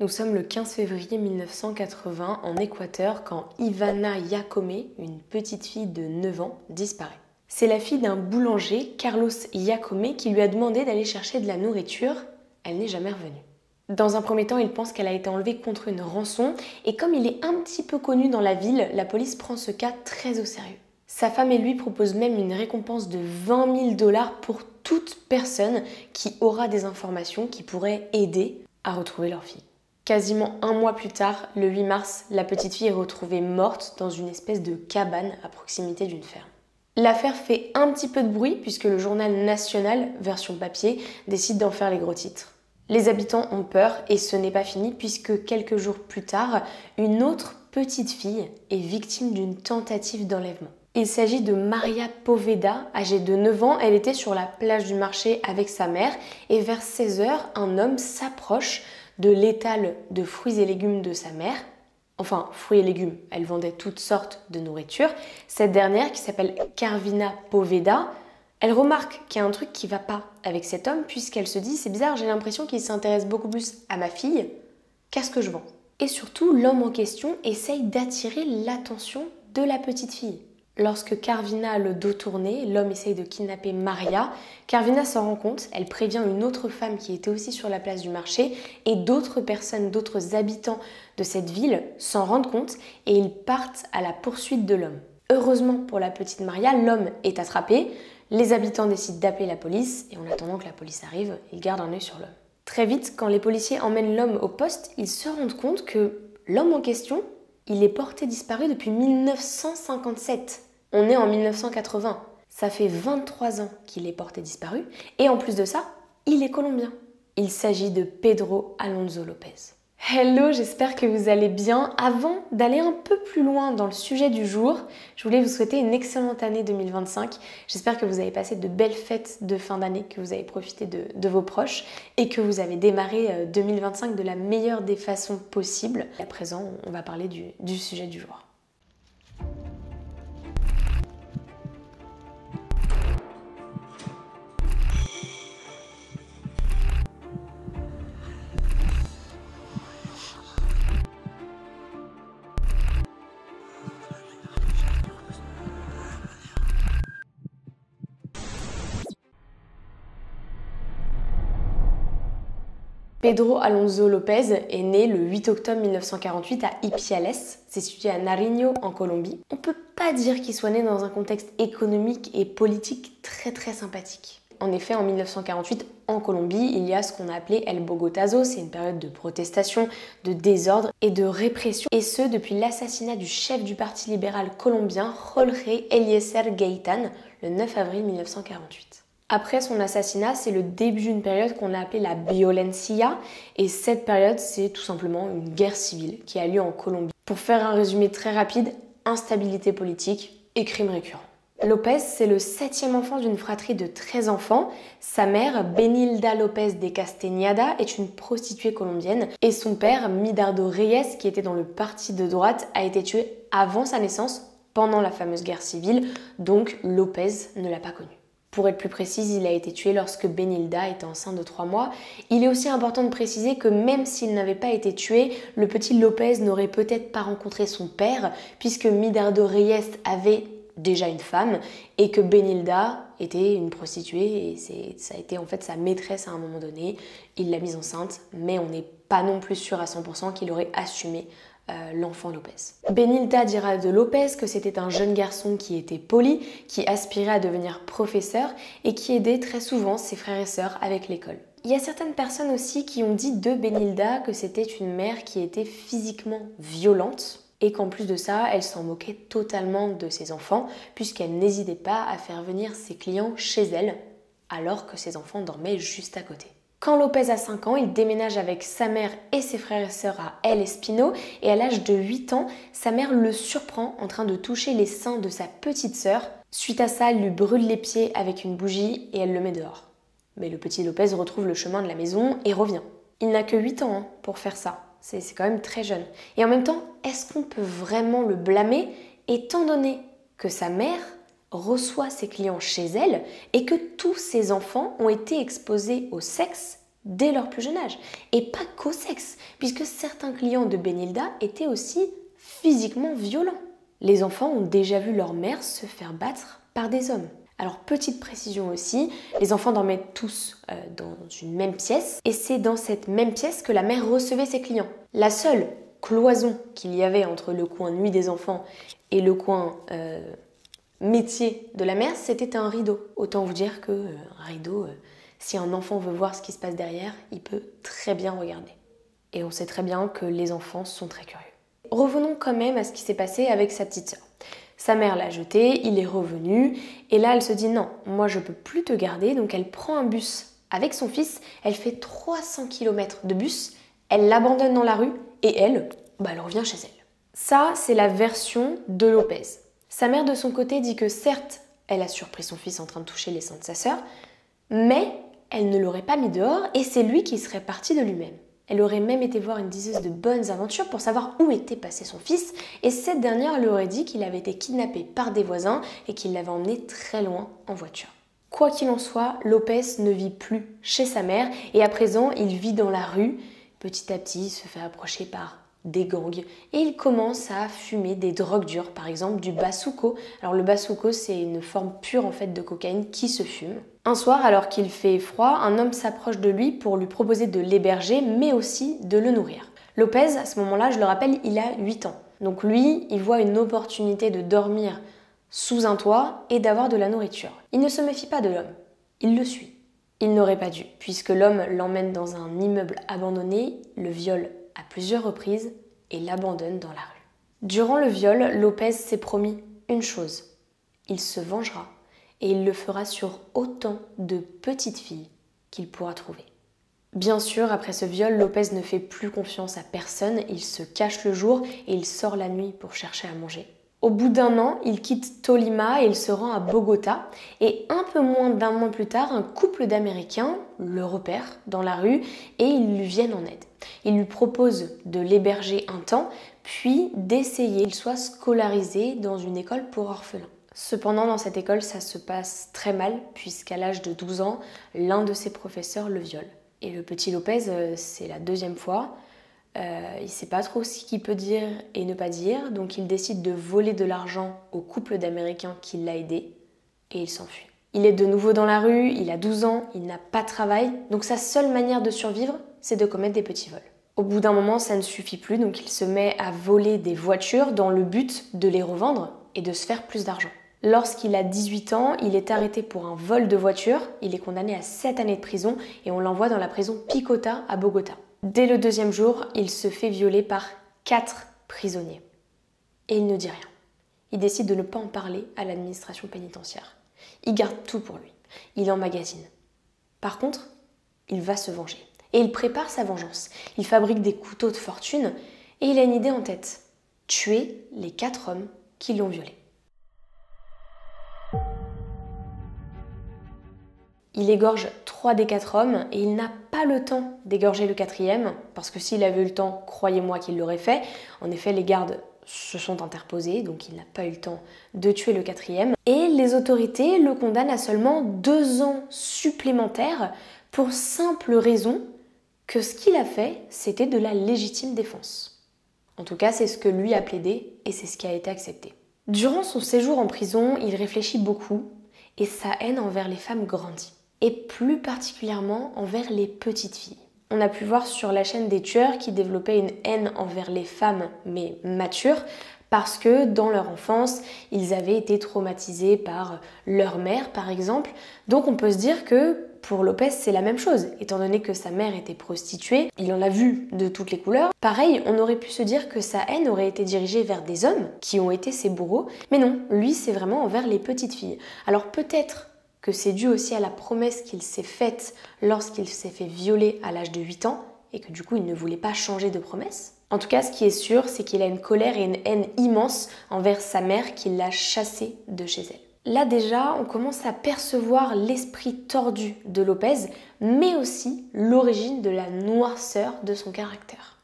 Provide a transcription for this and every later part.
Nous sommes le 15 février 1980 en Équateur quand Ivana Iacome, une petite fille de 9 ans, disparaît. C'est la fille d'un boulanger, Carlos Iacome, qui lui a demandé d'aller chercher de la nourriture. Elle n'est jamais revenue. Dans un premier temps, il pense qu'elle a été enlevée contre une rançon et comme il est un petit peu connu dans la ville, la police prend ce cas très au sérieux. Sa femme et lui proposent même une récompense de 20 000 $ pour toute personne qui aura des informations qui pourraient aider à retrouver leur fille. Quasiment un mois plus tard, le 8 mars, la petite fille est retrouvée morte dans une espèce de cabane à proximité d'une ferme. L'affaire fait un petit peu de bruit puisque le journal national, version papier, décide d'en faire les gros titres. Les habitants ont peur et ce n'est pas fini puisque quelques jours plus tard, une autre petite fille est victime d'une tentative d'enlèvement. Il s'agit de Maria Poveda, âgée de 9 ans. Elle était sur la plage du marché avec sa mère et vers 16 h, un homme s'approche de l'étal de fruits et légumes de sa mère. Enfin, fruits et légumes, elle vendait toutes sortes de nourriture. Cette dernière, qui s'appelle Carvina Poveda, elle remarque qu'il y a un truc qui va pas avec cet homme puisqu'elle se dit « c'est bizarre, j'ai l'impression qu'il s'intéresse beaucoup plus à ma fille qu'à ce que je vends ». Et surtout, l'homme en question essaye d'attirer l'attention de la petite fille. Lorsque Carvina a le dos tourné, l'homme essaye de kidnapper Maria. Carvina s'en rend compte, elle prévient une autre femme qui était aussi sur la place du marché et d'autres personnes, d'autres habitants de cette ville s'en rendent compte et ils partent à la poursuite de l'homme. Heureusement pour la petite Maria, l'homme est attrapé. Les habitants décident d'appeler la police et en attendant que la police arrive, ils gardent un œil sur l'homme. Très vite, quand les policiers emmènent l'homme au poste, ils se rendent compte que l'homme en question, il est porté disparu depuis 1957. On est en 1980. Ça fait 23 ans qu'il est porté disparu. Et en plus de ça, il est colombien. Il s'agit de Pedro Alonso López. Hello, j'espère que vous allez bien. Avant d'aller un peu plus loin dans le sujet du jour, je voulais vous souhaiter une excellente année 2025. J'espère que vous avez passé de belles fêtes de fin d'année, que vous avez profité de vos proches et que vous avez démarré 2025 de la meilleure des façons possibles. À présent, on va parler du sujet du jour. Pedro Alonso López est né le 8 octobre 1948 à Ipiales, c'est situé à Nariño en Colombie. On peut pas dire qu'il soit né dans un contexte économique et politique très sympathique. En effet, en 1948, en Colombie, il y a ce qu'on a appelé El Bogotazo, c'est une période de protestation, de désordre et de répression, et ce depuis l'assassinat du chef du parti libéral colombien, Jorge Eliezer Gaitan, le 9 avril 1948. Après son assassinat, c'est le début d'une période qu'on a appelée la violencia et cette période, c'est tout simplement une guerre civile qui a lieu en Colombie. Pour faire un résumé très rapide, instabilité politique et crimes récurrents. López, c'est le 7e enfant d'une fratrie de 13 enfants. Sa mère, Benilda López de Castañeda, est une prostituée colombienne et son père, Midardo Reyes, qui était dans le parti de droite, a été tué avant sa naissance, pendant la fameuse guerre civile, donc López ne l'a pas connu. Pour être plus précise, il a été tué lorsque Benilda était enceinte de 3 mois. Il est aussi important de préciser que même s'il n'avait pas été tué, le petit López n'aurait peut-être pas rencontré son père, puisque Midardo Reyes avait déjà une femme et que Benilda était une prostituée et ça a été en fait sa maîtresse à un moment donné. Il l'a mise enceinte, mais on n'est pas non plus sûr à 100% qu'il aurait assumé l'enfant López. Benilda dira de López que c'était un jeune garçon qui était poli, qui aspirait à devenir professeur et qui aidait très souvent ses frères et sœurs avec l'école. Il y a certaines personnes aussi qui ont dit de Benilda que c'était une mère qui était physiquement violente et qu'en plus de ça, elle s'en moquait totalement de ses enfants puisqu'elle n'hésitait pas à faire venir ses clients chez elle alors que ses enfants dormaient juste à côté. Quand López a 5 ans, il déménage avec sa mère et ses frères et sœurs à El Espino et à l'âge de 8 ans, sa mère le surprend en train de toucher les seins de sa petite sœur. Suite à ça, elle lui brûle les pieds avec une bougie et elle le met dehors. Mais le petit López retrouve le chemin de la maison et revient. Il n'a que 8 ans pour faire ça, c'est quand même très jeune. Et en même temps, est-ce qu'on peut vraiment le blâmer étant donné que sa mère reçoit ses clients chez elle et que tous ses enfants ont été exposés au sexe dès leur plus jeune âge. Et pas qu'au sexe, puisque certains clients de Benilda étaient aussi physiquement violents. Les enfants ont déjà vu leur mère se faire battre par des hommes. Alors petite précision aussi, les enfants dormaient tous dans une même pièce et c'est dans cette même pièce que la mère recevait ses clients. La seule cloison qu'il y avait entre le coin nuit des enfants et le coin métier de la mère, c'était un rideau. Autant vous dire que un rideau, si un enfant veut voir ce qui se passe derrière, il peut très bien regarder. Et on sait très bien que les enfants sont très curieux. Revenons quand même à ce qui s'est passé avec sa petite sœur. Sa mère l'a jeté, il est revenu, et là elle se dit non, moi je peux plus te garder, donc elle prend un bus avec son fils, elle fait 300 km de bus, elle l'abandonne dans la rue, et elle revient chez elle. Ça, c'est la version de Lopez. Sa mère de son côté dit que certes, elle a surpris son fils en train de toucher les seins de sa sœur, mais elle ne l'aurait pas mis dehors, et c'est lui qui serait parti de lui-même. Elle aurait même été voir une diseuse de bonnes aventures pour savoir où était passé son fils, et cette dernière lui aurait dit qu'il avait été kidnappé par des voisins et qu'il l'avait emmené très loin en voiture. Quoi qu'il en soit, Lopez ne vit plus chez sa mère et à présent il vit dans la rue. Petit à petit, il se fait approcher par des gangs et il commence à fumer des drogues dures, par exemple du bazuco. Alors le bazuco, c'est une forme pure en fait de cocaïne qui se fume. Un soir, alors qu'il fait froid, un homme s'approche de lui pour lui proposer de l'héberger mais aussi de le nourrir. Lopez, à ce moment-là, je le rappelle, il a 8 ans. Donc lui, il voit une opportunité de dormir sous un toit et d'avoir de la nourriture. Il ne se méfie pas de l'homme, il le suit. Il n'aurait pas dû, puisque l'homme l'emmène dans un immeuble abandonné, le viole à plusieurs reprises et l'abandonne dans la rue. Durant le viol, Lopez s'est promis une chose, il se vengera et il le fera sur autant de petites filles qu'il pourra trouver. Bien sûr, après ce viol, Lopez ne fait plus confiance à personne, il se cache le jour et il sort la nuit pour chercher à manger. Au bout d'un an, il quitte Tolima et il se rend à Bogota. Et un peu moins d'un mois plus tard, un couple d'Américains le repère dans la rue et ils lui viennent en aide. Ils lui proposent de l'héberger un temps, puis d'essayer qu'il soit scolarisé dans une école pour orphelins. Cependant, dans cette école, ça se passe très mal, puisqu'à l'âge de 12 ans, l'un de ses professeurs le viole. Et le petit Lopez, c'est la deuxième fois. Il ne sait pas trop ce qu'il peut dire et ne pas dire, donc il décide de voler de l'argent au couple d'Américains qui l'a aidé et il s'enfuit. Il est de nouveau dans la rue, il a 12 ans, il n'a pas de travail, donc sa seule manière de survivre, c'est de commettre des petits vols. Au bout d'un moment, ça ne suffit plus, donc il se met à voler des voitures dans le but de les revendre et de se faire plus d'argent. Lorsqu'il a 18 ans, il est arrêté pour un vol de voiture, il est condamné à 7 années de prison et on l'envoie dans la prison Picota à Bogota. Dès le deuxième jour, il se fait violer par 4 prisonniers. Et il ne dit rien. Il décide de ne pas en parler à l'administration pénitentiaire. Il garde tout pour lui. Il emmagasine. Par contre, il va se venger. Et il prépare sa vengeance. Il fabrique des couteaux de fortune et il a une idée en tête. Tuer les 4 hommes qui l'ont violé. Il égorge 3 des 4 hommes et il n'a pas le temps d'égorger le 4e, parce que s'il avait eu le temps, croyez-moi qu'il l'aurait fait. En effet, les gardes se sont interposés, donc il n'a pas eu le temps de tuer le 4e. Et les autorités le condamnent à seulement 2 ans supplémentaires pour simple raison que ce qu'il a fait, c'était de la légitime défense. En tout cas, c'est ce que lui a plaidé et c'est ce qui a été accepté. Durant son séjour en prison, il réfléchit beaucoup et sa haine envers les femmes grandit. Et plus particulièrement envers les petites filles. On a pu voir sur la chaîne des tueurs qui développaient une haine envers les femmes, mais matures, parce que dans leur enfance, ils avaient été traumatisés par leur mère, par exemple. Donc on peut se dire que pour Lopez, c'est la même chose. Étant donné que sa mère était prostituée, il en a vu de toutes les couleurs. Pareil, on aurait pu se dire que sa haine aurait été dirigée vers des hommes qui ont été ses bourreaux. Mais non, lui, c'est vraiment envers les petites filles. Alors peut-être que c'est dû aussi à la promesse qu'il s'est faite lorsqu'il s'est fait violer à l'âge de 8 ans et que du coup il ne voulait pas changer de promesse. En tout cas, ce qui est sûr, c'est qu'il a une colère et une haine immense envers sa mère qui l'a chassé de chez elle. Là déjà, on commence à percevoir l'esprit tordu de Lopez, mais aussi l'origine de la noirceur de son caractère.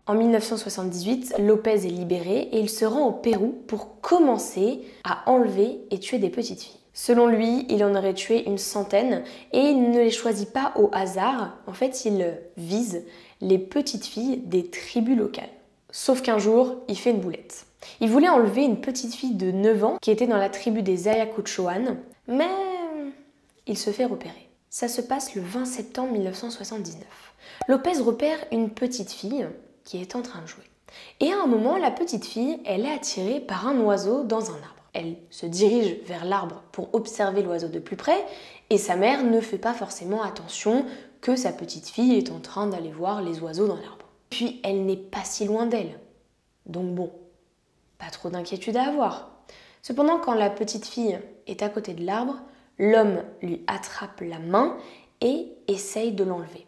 En 1978, Lopez est libéré et il se rend au Pérou pour commencer à enlever et tuer des petites filles. Selon lui, il en aurait tué une centaine et il ne les choisit pas au hasard. En fait, il vise les petites filles des tribus locales. Sauf qu'un jour, il fait une boulette. Il voulait enlever une petite fille de 9 ans qui était dans la tribu des Ayacuchoan, mais il se fait repérer. Ça se passe le 20 septembre 1979. Lopez repère une petite fille qui est en train de jouer. Et à un moment, la petite fille, elle est attirée par un oiseau dans un arbre. Elle se dirige vers l'arbre pour observer l'oiseau de plus près et sa mère ne fait pas forcément attention que sa petite fille est en train d'aller voir les oiseaux dans l'arbre. Puis elle n'est pas si loin d'elle. Donc bon, pas trop d'inquiétude à avoir. Cependant, quand la petite fille est à côté de l'arbre, l'homme lui attrape la main et essaye de l'enlever.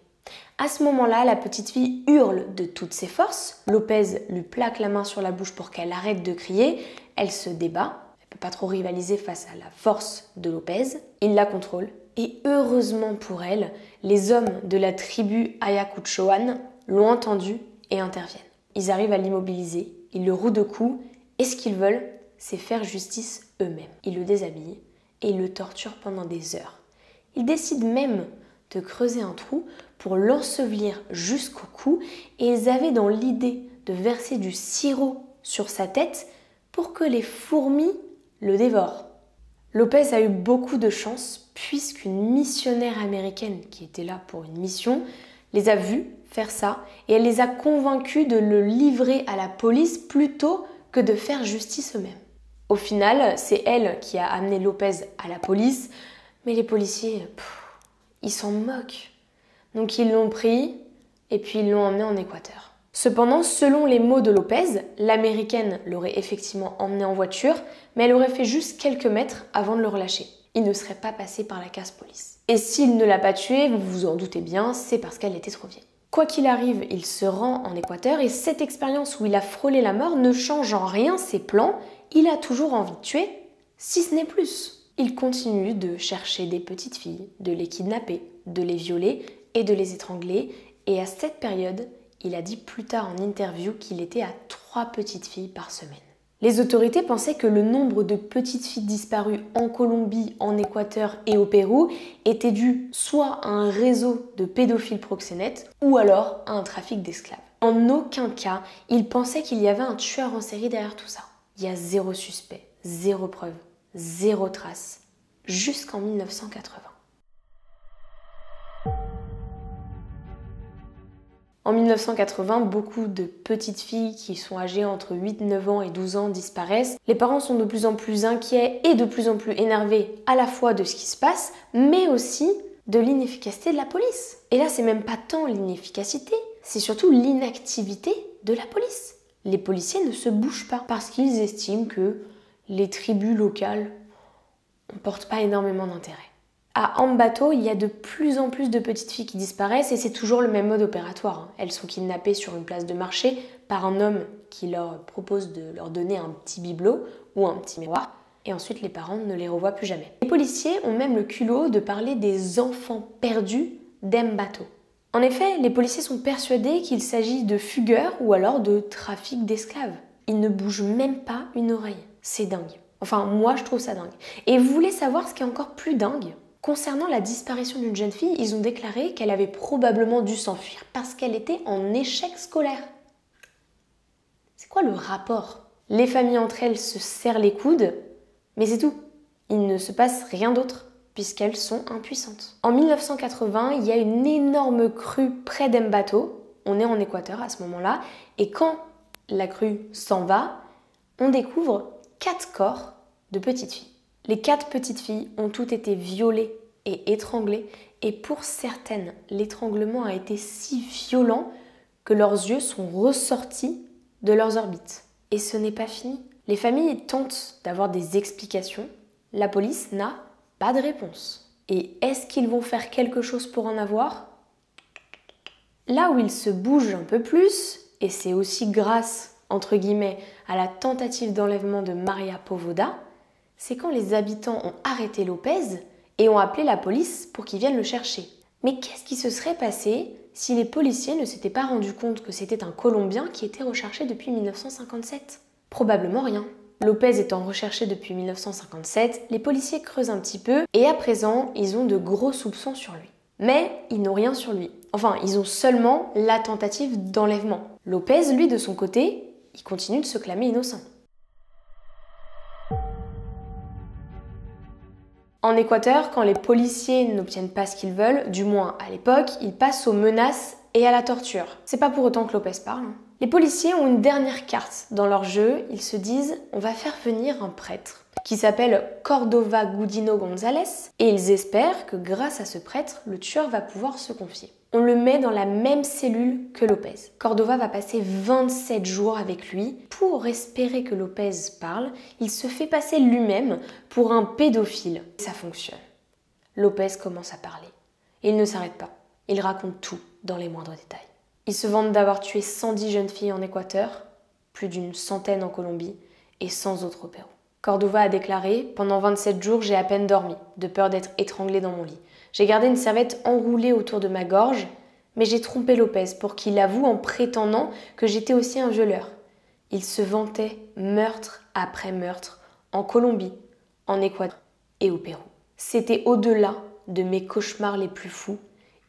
À ce moment-là, la petite fille hurle de toutes ses forces. Lopez lui plaque la main sur la bouche pour qu'elle arrête de crier. Elle se débat. Elle ne peut pas trop rivaliser face à la force de Lopez. Il la contrôle. Et heureusement pour elle, les hommes de la tribu Ayacuchoan l'ont entendu et interviennent. Ils arrivent à l'immobiliser, ils le rouent de coups et ce qu'ils veulent, c'est faire justice eux-mêmes. Ils le déshabillent et ils le torturent pendant des heures. Ils décident même de creuser un trou pour l'ensevelir jusqu'au cou et ils avaient dans l'idée de verser du sirop sur sa tête pour que les fourmis le dévorent. Lopez a eu beaucoup de chance puisqu'une missionnaire américaine qui était là pour une mission les a vus faire ça et elle les a convaincus de le livrer à la police plutôt que de faire justice eux-mêmes. Au final, c'est elle qui a amené Lopez à la police, mais les policiers, ils s'en moquent. Donc ils l'ont pris et puis ils l'ont emmené en Équateur. Cependant, selon les mots de Lopez, l'américaine l'aurait effectivement emmené en voiture, mais elle aurait fait juste quelques mètres avant de le relâcher. Il ne serait pas passé par la case police. Et s'il ne l'a pas tuée, vous vous en doutez bien, c'est parce qu'elle était trop vieille. Quoi qu'il arrive, il se rend en Équateur et cette expérience où il a frôlé la mort ne change en rien ses plans. Il a toujours envie de tuer, si ce n'est plus. Il continue de chercher des petites filles, de les kidnapper, de les violer et de les étrangler. Et à cette période, il a dit plus tard en interview qu'il était à 3 petites filles par semaine. Les autorités pensaient que le nombre de petites filles disparues en Colombie, en Équateur et au Pérou était dû soit à un réseau de pédophiles proxénètes ou alors à un trafic d'esclaves. En aucun cas, ils pensaient qu'il y avait un tueur en série derrière tout ça. Il y a 0 suspect, 0 preuve, 0 trace, jusqu'en 1980. En 1980, beaucoup de petites filles qui sont âgées entre 8, 9 ans et 12 ans disparaissent. Les parents sont de plus en plus inquiets et de plus en plus énervés à la fois de ce qui se passe, mais aussi de l'inefficacité de la police. Et là, c'est même pas tant l'inefficacité, c'est surtout l'inactivité de la police. Les policiers ne se bougent pas parce qu'ils estiment que les tribus locales ne portent pas énormément d'intérêt. À Ambato, il y a de plus en plus de petites filles qui disparaissent et c'est toujours le même mode opératoire. Elles sont kidnappées sur une place de marché par un homme qui leur propose de leur donner un petit bibelot ou un petit miroir et ensuite les parents ne les revoient plus jamais. Les policiers ont même le culot de parler des enfants perdus d'Ambato. En effet, les policiers sont persuadés qu'il s'agit de fugueurs ou alors de trafic d'esclaves. Ils ne bougent même pas une oreille. C'est dingue. Enfin, moi je trouve ça dingue. Et vous voulez savoir ce qui est encore plus dingue ? Concernant la disparition d'une jeune fille, ils ont déclaré qu'elle avait probablement dû s'enfuir parce qu'elle était en échec scolaire. C'est quoi le rapport ? Les familles entre elles se serrent les coudes, mais c'est tout. Il ne se passe rien d'autre puisqu'elles sont impuissantes. En 1980, il y a une énorme crue près d'Ambato. On est en Équateur à ce moment-là. Et quand la crue s'en va, on découvre 4 corps de petites filles. Les 4 petites filles ont toutes été violées et étranglées et pour certaines, l'étranglement a été si violent que leurs yeux sont ressortis de leurs orbites. Et ce n'est pas fini. Les familles tentent d'avoir des explications. La police n'a pas de réponse. Et est-ce qu'ils vont faire quelque chose pour en avoir ? Là où ils se bougent un peu plus, et c'est aussi grâce, entre guillemets, à la tentative d'enlèvement de Maria Povoda, c'est quand les habitants ont arrêté Lopez et ont appelé la police pour qu'ils viennent le chercher. Mais qu'est-ce qui se serait passé si les policiers ne s'étaient pas rendus compte que c'était un Colombien qui était recherché depuis 1957 ? Probablement rien. Lopez étant recherché depuis 1957, les policiers creusent un petit peu et à présent, ils ont de gros soupçons sur lui. Mais ils n'ont rien sur lui. Enfin, ils ont seulement la tentative d'enlèvement. Lopez, lui, de son côté, il continue de se clamer innocent. En Équateur, quand les policiers n'obtiennent pas ce qu'ils veulent, du moins à l'époque, ils passent aux menaces et à la torture. C'est pas pour autant que Lopez parle. Les policiers ont une dernière carte dans leur jeu. Ils se disent « on va faire venir un prêtre » qui s'appelle Cordova Gudino González et ils espèrent que grâce à ce prêtre, le tueur va pouvoir se confier. On le met dans la même cellule que Lopez. Cordova va passer 27 jours avec lui. Pour espérer que Lopez parle, il se fait passer lui-même pour un pédophile. Ça fonctionne. Lopez commence à parler. Et il ne s'arrête pas. Il raconte tout dans les moindres détails. Il se vante d'avoir tué 110 jeunes filles en Équateur, plus d'une centaine en Colombie et 100 autres au Pérou. Cordova a déclaré « Pendant 27 jours, j'ai à peine dormi, de peur d'être étranglé dans mon lit. J'ai gardé une serviette enroulée autour de ma gorge, mais j'ai trompé Lopez pour qu'il avoue en prétendant que j'étais aussi un violeur. Il se vantait meurtre après meurtre en Colombie, en Équateur et au Pérou. C'était au-delà de mes cauchemars les plus fous.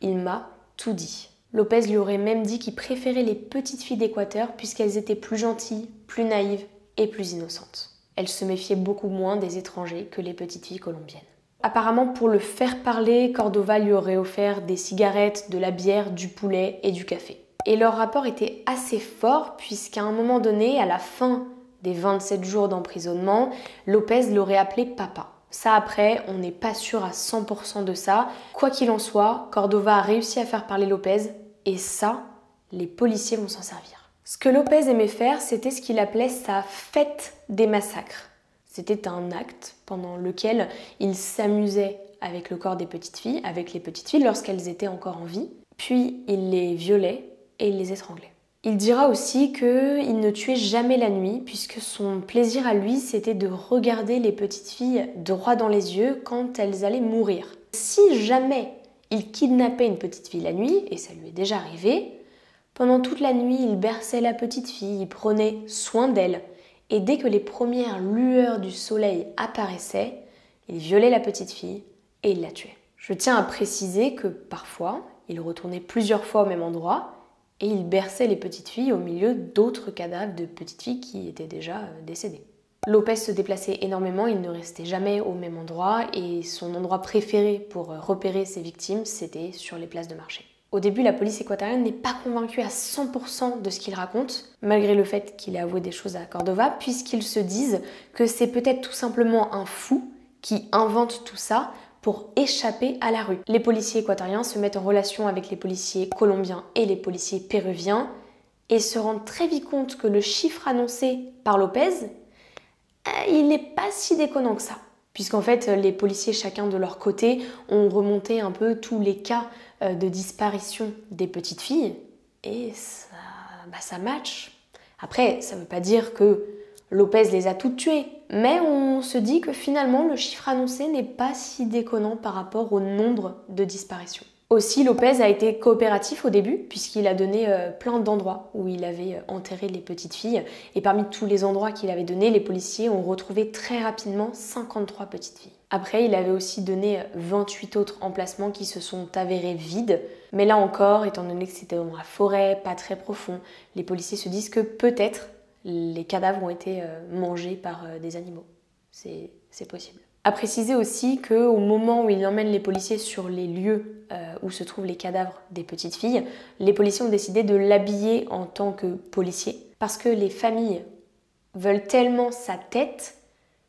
Il m'a tout dit. » Lopez lui aurait même dit qu'il préférait les petites filles d'Équateur puisqu'elles étaient plus gentilles, plus naïves et plus innocentes. Elle se méfiait beaucoup moins des étrangers que les petites filles colombiennes. Apparemment, pour le faire parler, Cordova lui aurait offert des cigarettes, de la bière, du poulet et du café. Et leur rapport était assez fort puisqu'à un moment donné, à la fin des 27 jours d'emprisonnement, Lopez l'aurait appelé papa. Ça après, on n'est pas sûr à 100% de ça. Quoi qu'il en soit, Cordova a réussi à faire parler Lopez et ça, les policiers vont s'en servir. Ce que Lopez aimait faire, c'était ce qu'il appelait sa fête des massacres. C'était un acte pendant lequel il s'amusait avec le corps des petites filles, avec les petites filles lorsqu'elles étaient encore en vie, puis il les violait et il les étranglait. Il dira aussi qu'il ne tuait jamais la nuit, puisque son plaisir à lui, c'était de regarder les petites filles droit dans les yeux quand elles allaient mourir. Si jamais il kidnappait une petite fille la nuit, et ça lui est déjà arrivé, pendant toute la nuit, il berçait la petite fille, il prenait soin d'elle, et dès que les premières lueurs du soleil apparaissaient, il violait la petite fille et il la tuait. Je tiens à préciser que parfois, il retournait plusieurs fois au même endroit et il berçait les petites filles au milieu d'autres cadavres de petites filles qui étaient déjà décédées. Lopez se déplaçait énormément, il ne restait jamais au même endroit et son endroit préféré pour repérer ses victimes, c'était sur les places de marché. Au début, la police équatorienne n'est pas convaincue à 100% de ce qu'il raconte, malgré le fait qu'il ait avoué des choses à Cordova, puisqu'ils se disent que c'est peut-être tout simplement un fou qui invente tout ça pour échapper à la rue. Les policiers équatoriens se mettent en relation avec les policiers colombiens et les policiers péruviens et se rendent très vite compte que le chiffre annoncé par Lopez, il n'est pas si déconnant que ça. Puisqu'en fait, les policiers, chacun de leur côté, ont remonté un peu tous les cas de disparition des petites filles. Et ça match. Après, ça ne veut pas dire que Lopez les a toutes tuées. Mais on se dit que finalement, le chiffre annoncé n'est pas si déconnant par rapport au nombre de disparitions. Aussi, Lopez a été coopératif au début, puisqu'il a donné plein d'endroits où il avait enterré les petites filles. Et parmi tous les endroits qu'il avait donnés, les policiers ont retrouvé très rapidement 53 petites filles. Après, il avait aussi donné 28 autres emplacements qui se sont avérés vides. Mais là encore, étant donné que c'était dans la forêt, pas très profond, les policiers se disent que peut-être les cadavres ont été mangés par des animaux. C'est possible. À préciser aussi qu'au moment où il emmène les policiers sur les lieux où se trouvent les cadavres des petites filles, les policiers ont décidé de l'habiller en tant que policier parce que les familles veulent tellement sa tête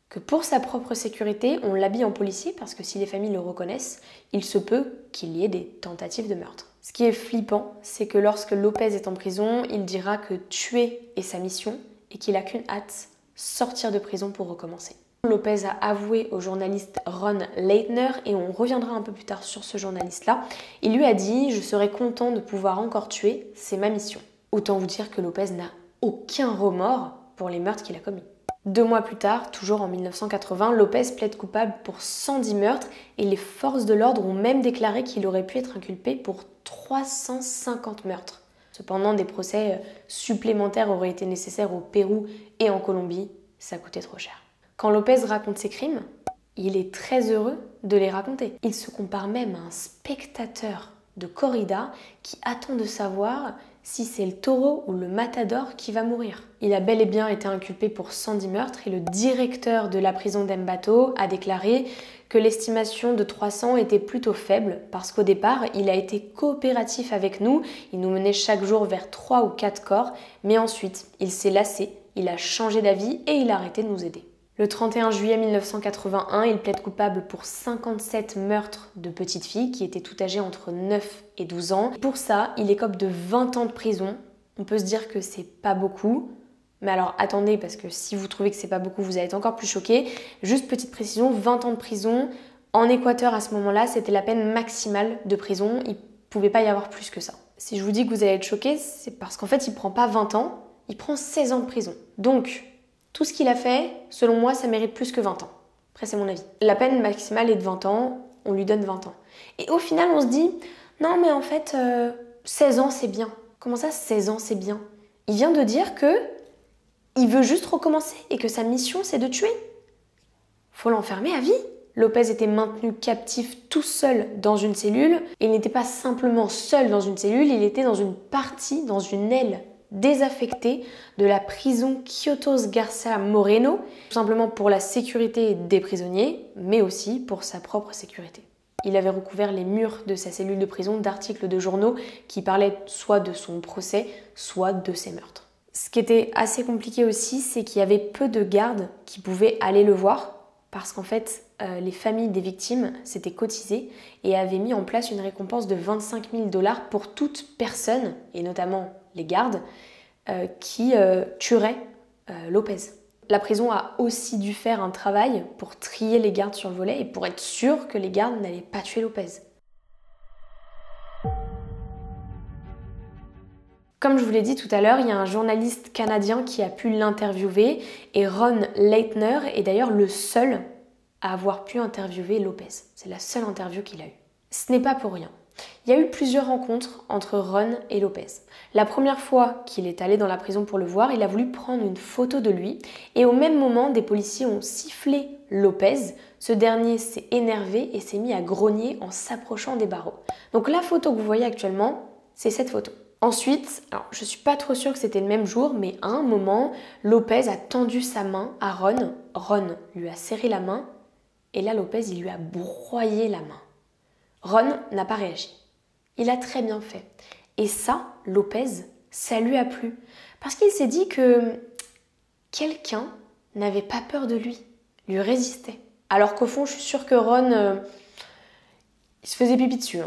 que pour sa propre sécurité, on l'habille en policier parce que si les familles le reconnaissent, il se peut qu'il y ait des tentatives de meurtre. Ce qui est flippant, c'est que lorsque Lopez est en prison, il dira que tuer est sa mission et qu'il n'a qu'une hâte, sortir de prison pour recommencer. Lopez a avoué au journaliste Ron Leitner, et on reviendra un peu plus tard sur ce journaliste-là, il lui a dit « Je serais content de pouvoir encore tuer, c'est ma mission ». Autant vous dire que Lopez n'a aucun remords pour les meurtres qu'il a commis. 2 mois plus tard, toujours en 1980, Lopez plaide coupable pour 110 meurtres et les forces de l'ordre ont même déclaré qu'il aurait pu être inculpé pour 350 meurtres. Cependant, des procès supplémentaires auraient été nécessaires au Pérou et en Colombie ça coûtait trop cher. Quand Lopez raconte ses crimes, il est très heureux de les raconter. Il se compare même à un spectateur de corrida qui attend de savoir si c'est le taureau ou le matador qui va mourir. Il a bel et bien été inculpé pour 110 meurtres et le directeur de la prison d'Ambato a déclaré que l'estimation de 300 était plutôt faible parce qu'au départ, il a été coopératif avec nous, il nous menait chaque jour vers 3 ou 4 corps, mais ensuite, il s'est lassé, il a changé d'avis et il a arrêté de nous aider. Le 31 juillet 1981, il plaide coupable pour 57 meurtres de petites filles qui étaient toutes âgées entre 9 et 12 ans. Pour ça, il écope de 20 ans de prison. On peut se dire que c'est pas beaucoup. Mais alors attendez, parce que si vous trouvez que c'est pas beaucoup, vous allez être encore plus choqués. Juste petite précision, 20 ans de prison. En Équateur, à ce moment-là, c'était la peine maximale de prison. Il pouvait pas y avoir plus que ça. Si je vous dis que vous allez être choqués, c'est parce qu'en fait, il prend pas 20 ans, il prend 16 ans de prison. Donc, tout ce qu'il a fait, selon moi, ça mérite plus que 20 ans. Après, c'est mon avis. La peine maximale est de 20 ans, on lui donne 20 ans. Et au final, on se dit, non mais en fait, 16 ans c'est bien. Comment ça, 16 ans c'est bien? Il vient de dire que il veut juste recommencer et que sa mission c'est de tuer. Faut l'enfermer à vie. Lopez était maintenu captif tout seul dans une cellule. Et il n'était pas simplement seul dans une cellule, il était dans une partie, dans une aile désaffectée de la prison Quiotos Garcia Moreno, tout simplement pour la sécurité des prisonniers, mais aussi pour sa propre sécurité. Il avait recouvert les murs de sa cellule de prison d'articles de journaux qui parlaient soit de son procès, soit de ses meurtres. Ce qui était assez compliqué aussi, c'est qu'il y avait peu de gardes qui pouvaient aller le voir, parce qu'en fait, les familles des victimes s'étaient cotisées et avaient mis en place une récompense de 25 000 $ pour toute personne, et notamment les gardes, qui tueraient Lopez. La prison a aussi dû faire un travail pour trier les gardes sur le volet et pour être sûr que les gardes n'allaient pas tuer Lopez. Comme je vous l'ai dit tout à l'heure, il y a un journaliste canadien qui a pu l'interviewer et Ron Leitner est d'ailleurs le seul à avoir pu interviewer Lopez. C'est la seule interview qu'il a eue. Ce n'est pas pour rien. Il y a eu plusieurs rencontres entre Ron et Lopez. La première fois qu'il est allé dans la prison pour le voir, il a voulu prendre une photo de lui et au même moment, des policiers ont sifflé Lopez. Ce dernier s'est énervé et s'est mis à grogner en s'approchant des barreaux. Donc la photo que vous voyez actuellement, c'est cette photo. Ensuite, alors je ne suis pas trop sûre que c'était le même jour, mais à un moment, Lopez a tendu sa main à Ron. Ron lui a serré la main et là, Lopez, il lui a broyé la main. Ron n'a pas réagi. Il a très bien fait. Et ça, Lopez, ça lui a plu. Parce qu'il s'est dit que quelqu'un n'avait pas peur de lui résistait. Alors qu'au fond, je suis sûre que Ron, il se faisait pipi dessus.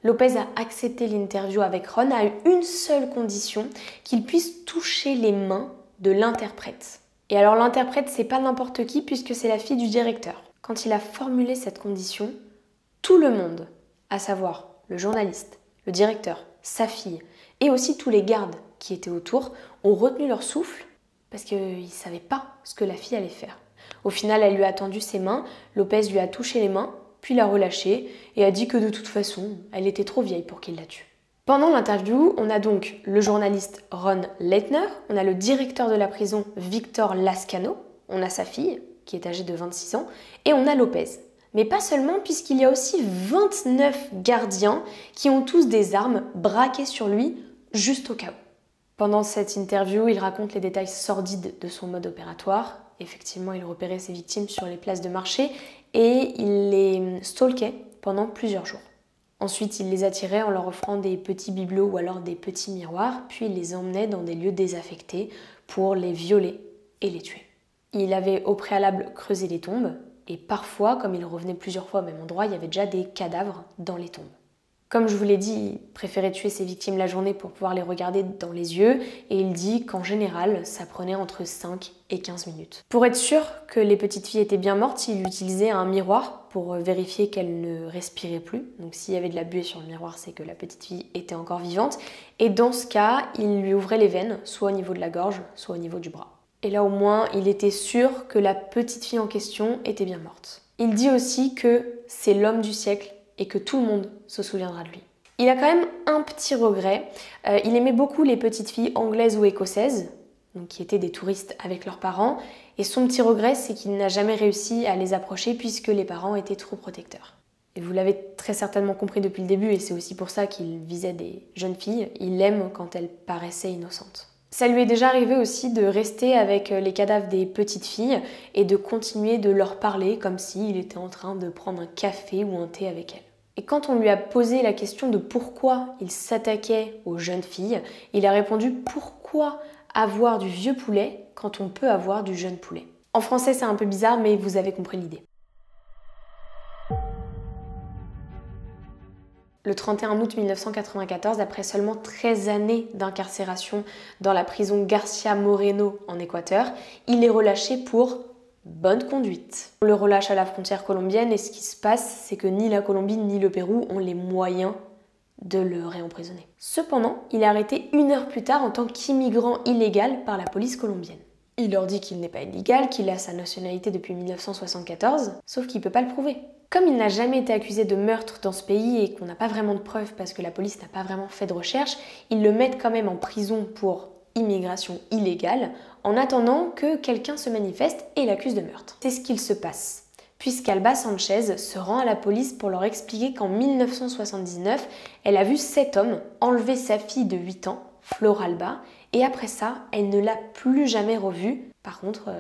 Lopez a accepté l'interview avec Ron à une seule condition, qu'il puisse toucher les mains de l'interprète. Et alors l'interprète, c'est pas n'importe qui puisque c'est la fille du directeur. Quand il a formulé cette condition, tout le monde, à savoir le journaliste, le directeur, sa fille et aussi tous les gardes qui étaient autour, ont retenu leur souffle parce qu'ils ne savaient pas ce que la fille allait faire. Au final, elle lui a tendu ses mains, Lopez lui a touché les mains, puis l'a relâchée et a dit que de toute façon, elle était trop vieille pour qu'il la tue. Pendant l'interview, on a donc le journaliste Ron Leitner, on a le directeur de la prison Victor Lascano, on a sa fille qui est âgée de 26 ans et on a Lopez. Mais pas seulement, puisqu'il y a aussi 29 gardiens qui ont tous des armes braquées sur lui, juste au cas où. Pendant cette interview, il raconte les détails sordides de son mode opératoire. Effectivement, il repérait ses victimes sur les places de marché et il les stalkait pendant plusieurs jours. Ensuite, il les attirait en leur offrant des petits bibelots ou alors des petits miroirs, puis il les emmenait dans des lieux désaffectés pour les violer et les tuer. Il avait au préalable creusé les tombes, et parfois, comme il revenait plusieurs fois au même endroit, il y avait déjà des cadavres dans les tombes. Comme je vous l'ai dit, il préférait tuer ses victimes la journée pour pouvoir les regarder dans les yeux, et il dit qu'en général, ça prenait entre 5 et 15 minutes. Pour être sûr que les petites filles étaient bien mortes, il utilisait un miroir pour vérifier qu'elles ne respiraient plus. Donc s'il y avait de la buée sur le miroir, c'est que la petite fille était encore vivante. Et dans ce cas, il lui ouvrait les veines, soit au niveau de la gorge, soit au niveau du bras. Et là au moins, il était sûr que la petite fille en question était bien morte. Il dit aussi que c'est l'homme du siècle et que tout le monde se souviendra de lui. Il a quand même un petit regret. Il aimait beaucoup les petites filles anglaises ou écossaises, donc qui étaient des touristes avec leurs parents. Et son petit regret, c'est qu'il n'a jamais réussi à les approcher puisque les parents étaient trop protecteurs. Et vous l'avez très certainement compris depuis le début, et c'est aussi pour ça qu'il visait des jeunes filles. Il aime quand elles paraissaient innocentes. Ça lui est déjà arrivé aussi de rester avec les cadavres des petites filles et de continuer de leur parler comme s'il était en train de prendre un café ou un thé avec elles. Et quand on lui a posé la question de pourquoi il s'attaquait aux jeunes filles, il a répondu « Pourquoi avoir du vieux poulet quand on peut avoir du jeune poulet ?» En français c'est un peu bizarre, mais vous avez compris l'idée. Le 31 août 1994, après seulement 13 années d'incarcération dans la prison García Moreno en Équateur, il est relâché pour bonne conduite. On le relâche à la frontière colombienne et ce qui se passe, c'est que ni la Colombie ni le Pérou ont les moyens de le réemprisonner. Cependant, il est arrêté 1 heure plus tard en tant qu'immigrant illégal par la police colombienne. Il leur dit qu'il n'est pas illégal, qu'il a sa nationalité depuis 1974, sauf qu'il ne peut pas le prouver. Comme il n'a jamais été accusé de meurtre dans ce pays et qu'on n'a pas vraiment de preuves parce que la police n'a pas vraiment fait de recherche, ils le mettent quand même en prison pour immigration illégale en attendant que quelqu'un se manifeste et l'accuse de meurtre. C'est ce qu'il se passe, puisqu'Alba Sanchez se rend à la police pour leur expliquer qu'en 1979, elle a vu 7 hommes enlever sa fille de 8 ans, Flor Alba, et après ça, elle ne l'a plus jamais revue. Par contre,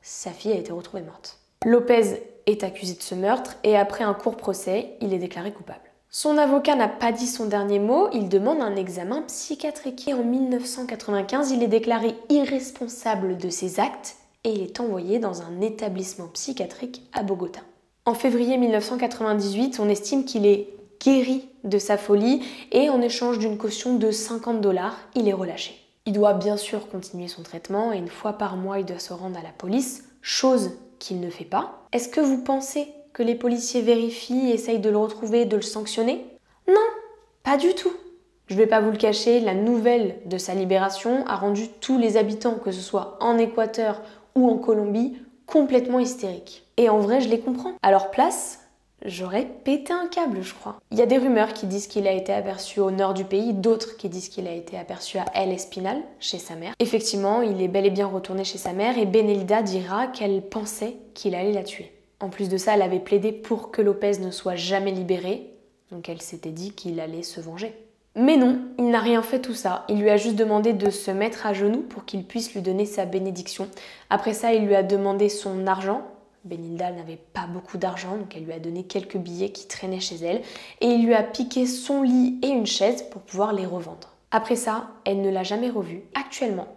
sa fille a été retrouvée morte. Lopez est accusé de ce meurtre et après un court procès, il est déclaré coupable. Son avocat n'a pas dit son dernier mot, il demande un examen psychiatrique. Et en 1995, il est déclaré irresponsable de ses actes et il est envoyé dans un établissement psychiatrique à Bogota. En février 1998, on estime qu'il est guéri de sa folie et en échange d'une caution de 50 $, il est relâché. Il doit bien sûr continuer son traitement et 1 fois par mois, il doit se rendre à la police, chose qu'il ne fait pas. Est-ce que vous pensez que les policiers vérifient, essayent de le retrouver, de le sanctionner? Non, pas du tout. Je ne vais pas vous le cacher, la nouvelle de sa libération a rendu tous les habitants, que ce soit en Équateur ou en Colombie, complètement hystériques. Et en vrai, je les comprends. À leur place, j'aurais pété un câble, je crois. Il y a des rumeurs qui disent qu'il a été aperçu au nord du pays, d'autres qui disent qu'il a été aperçu à El Espinal, chez sa mère. Effectivement, il est bel et bien retourné chez sa mère et Benelda dira qu'elle pensait qu'il allait la tuer. En plus de ça, elle avait plaidé pour que Lopez ne soit jamais libéré, donc elle s'était dit qu'il allait se venger. Mais non, il n'a rien fait tout ça. Il lui a juste demandé de se mettre à genoux pour qu'il puisse lui donner sa bénédiction. Après ça, il lui a demandé son argent. Benilda n'avait pas beaucoup d'argent, donc elle lui a donné quelques billets qui traînaient chez elle et il lui a piqué son lit et une chaise pour pouvoir les revendre. Après ça, elle ne l'a jamais revu. Actuellement,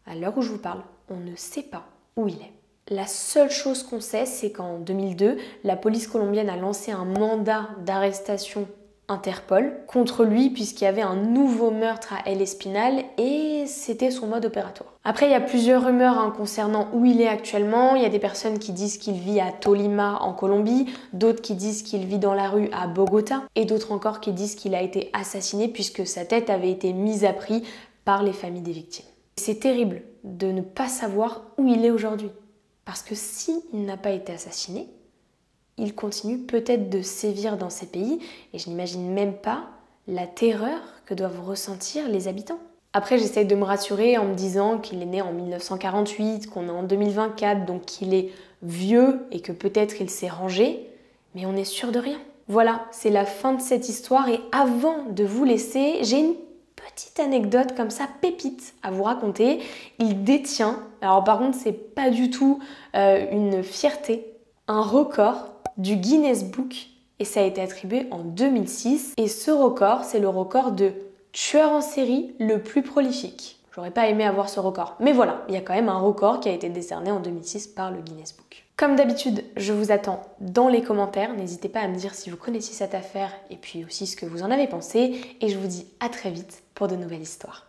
à l'heure où je vous parle, on ne sait pas où il est. La seule chose qu'on sait, c'est qu'en 2002, la police colombienne a lancé un mandat d'arrestation Interpol contre lui puisqu'il y avait un nouveau meurtre à El Espinal et c'était son mode opératoire. Après, il y a plusieurs rumeurs concernant où il est actuellement. Il y a des personnes qui disent qu'il vit à Tolima en Colombie, d'autres qui disent qu'il vit dans la rue à Bogota et d'autres encore qui disent qu'il a été assassiné puisque sa tête avait été mise à prix par les familles des victimes. C'est terrible de ne pas savoir où il est aujourd'hui parce que s'il n'a pas été assassiné, il continue peut-être de sévir dans ces pays et je n'imagine même pas la terreur que doivent ressentir les habitants. Après, j'essaye de me rassurer en me disant qu'il est né en 1948, qu'on est en 2024, donc qu'il est vieux et que peut-être il s'est rangé, mais on n'est sûr de rien. Voilà, c'est la fin de cette histoire et avant de vous laisser, j'ai une petite anecdote comme ça, pépite, à vous raconter. Il détient, alors par contre c'est pas du tout une fierté, un record du Guinness Book et ça a été attribué en 2006 et ce record c'est le record de tueur en série le plus prolifique. J'aurais pas aimé avoir ce record, mais voilà, il y a quand même un record qui a été décerné en 2006 par le Guinness Book. Comme d'habitude, je vous attends dans les commentaires, n'hésitez pas à me dire si vous connaissiez cette affaire et puis aussi ce que vous en avez pensé et je vous dis à très vite pour de nouvelles histoires.